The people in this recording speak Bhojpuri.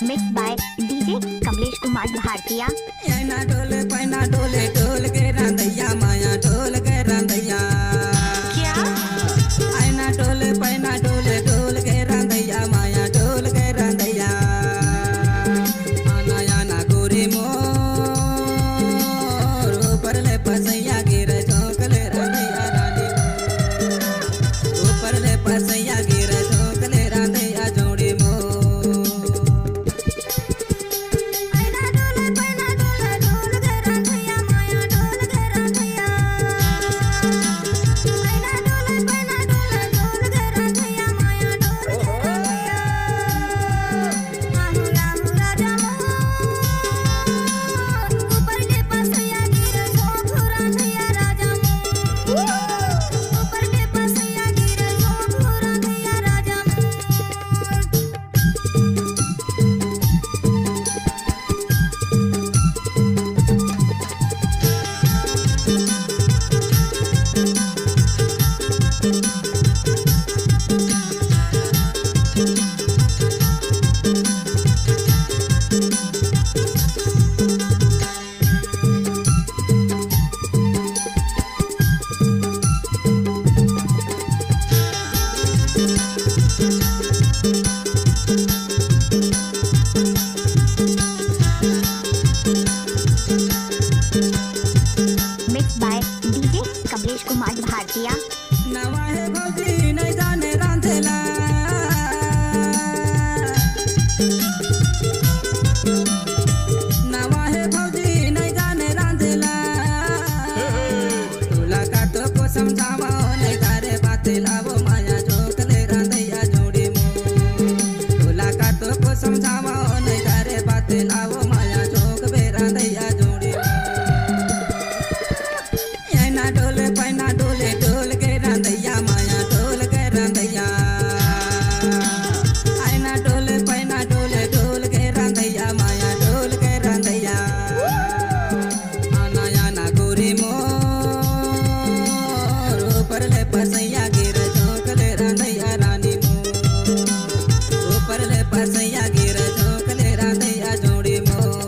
Mix by DJ Kamlesh Kumar Bhartiya. ऐना डोले पैना डोले डोल के रांदैया माया डोल के रांदैया। क्या? ऐना डोले पैना डोले डोल के रांदैया माया डोल के रांदैया। आना आना गोरी मोर ऊपर ले पसैया गिरे झोंकले रांदैया रानी ऊपर ले पसैया गिरे झोंकले रांदैया जोड़ी मोर। Mix by DJ Kamlesh Kumar Bhartiya. नवा है भौजी नहीं जाने रांधेला नवा है भौजी नहीं जाने रांधेला। तोला का तो को समझावा नहीं तारे बातें लावो माया झोंकले रांदैया जोड़ी मो। तोला का तो को समझावा नहीं तारे बातें लावो माया झोंकबे रांदैया जोड़ी मो। ऐना डोले पैना डोले डोल के रांदैया माया डोल के रांदैया। ऐना डोले पैना डोले डोल के रांदैया माया डोल के रांदैया। आना आना गोरी मोर ऊपर ले पसैया गिरे झोंकले रांदैया रानी मोर ऊपर ले पसैया गिरे झोंकले रांदैया जोड़ी मोर।